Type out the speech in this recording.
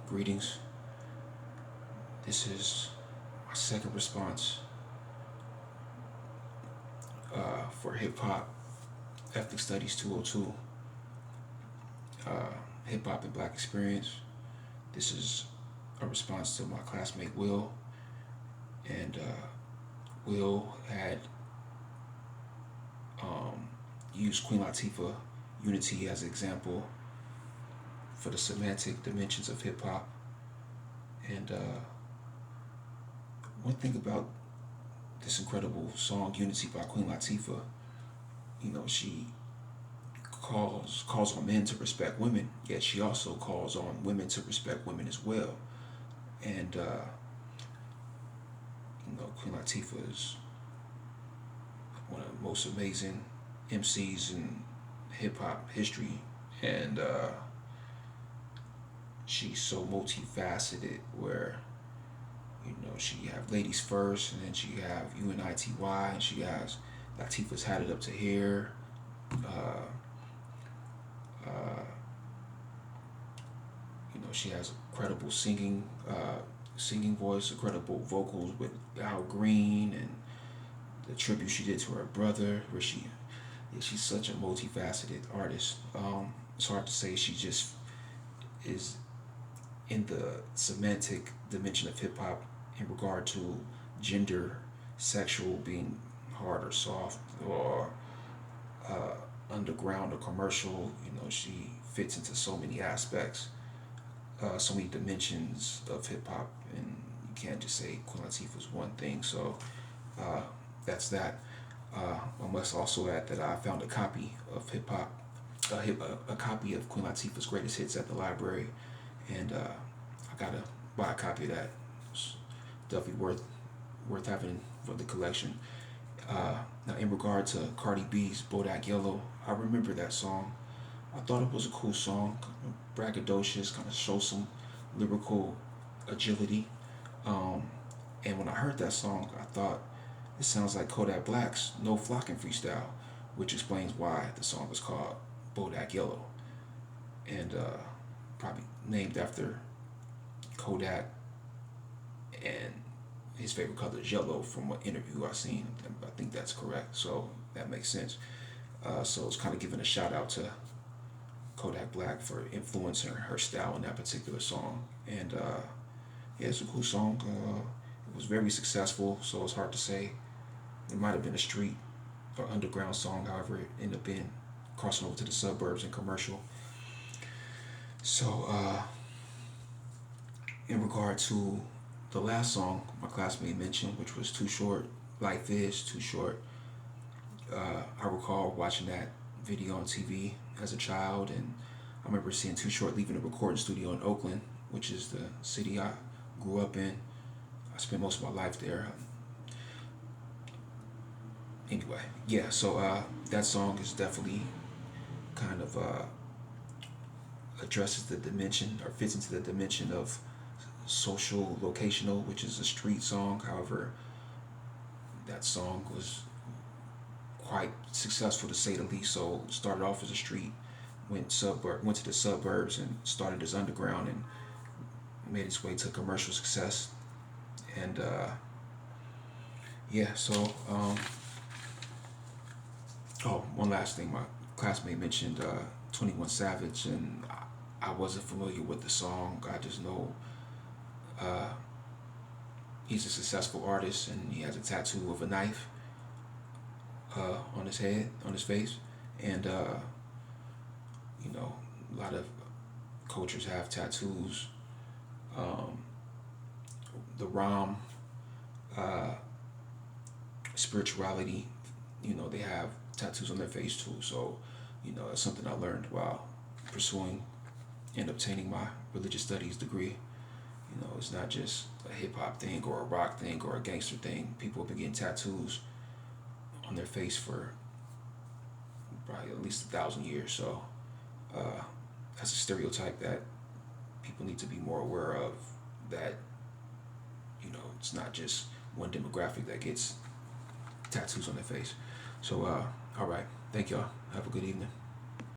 Greetings. This is my second response for Hip Hop Ethnic Studies 202, Hip Hop and Black Experience. This is a response to my classmate Will, and Will had used Queen Latifah Unity as an example for the semantic dimensions of hip hop. And one thing about this incredible song Unity by Queen Latifah, she calls on men to respect women, yet she also calls on women to respect women as well. And Queen Latifah is one of the most amazing MCs in hip hop history, and she's so multifaceted. Where she have ladies first, and then she have UNITY, and she has Latifah's Had It Up to Here. Uh, she has a credible singing voice, incredible vocals with Al Green, and the tribute she did to her brother, where she's such a multifaceted artist. It's hard to say she just is in the semantic dimension of hip hop in regard to gender, sexual being hard or soft, or underground or commercial. She fits into so many aspects, so many dimensions of hip hop, and you can't just say Queen Latifah's one thing. So that's that. I must also add that I found a copy of hip hop, a copy of Queen Latifah's greatest hits at the library, and I gotta buy a copy of that. It's definitely worth having for the collection. Now, in regard to Cardi B's Bodak Yellow, I remember that song. I thought it was a cool song, braggadocious, kind of show some lyrical agility. And when I heard that song, I thought it sounds like Kodak Black's No Flocking freestyle, which explains why the song was called Bodak Yellow, and probably named after Kodak, and his favorite color is yellow from what interview I've seen. I think that's correct, so that makes sense. So it's kind of giving a shout out to Kodak Black for influencing her style in that particular song. And yeah, it's a cool song. It was very successful, so it's hard to say. It might have been a street or underground song, however, it ended up being crossing over to the suburbs and commercial. So, in regard to the last song my classmate mentioned, which was Too Short, Life Is Too Short, I recall watching that video on TV as a child, and I remember seeing Too Short leaving a recording studio in Oakland, which is the city I grew up in. I spent most of my life there. Anyway, yeah, so that song is definitely kind of addresses the dimension, or fits into the dimension of social locational, which is a street song. However, that song was quite successful, to say the least. So started off as a street, went to the suburbs, and started as underground, and made its way to commercial success. And yeah, so oh, one last thing, my classmate mentioned 21 Savage, and I wasn't familiar with the song. I just know he's a successful artist, and he has a tattoo of a knife on his head, on his face. And a lot of cultures have tattoos. The Ram spirituality, they have tattoos on their face too. So, it's something I learned while pursuing and obtaining my religious studies degree. It's not just a hip hop thing or a rock thing or a gangster thing. People have been getting tattoos on their face for probably at least 1,000 years. So that's a stereotype that people need to be more aware of. That it's not just one demographic that gets tattoos on their face. So all right, thank y'all. Have a good evening.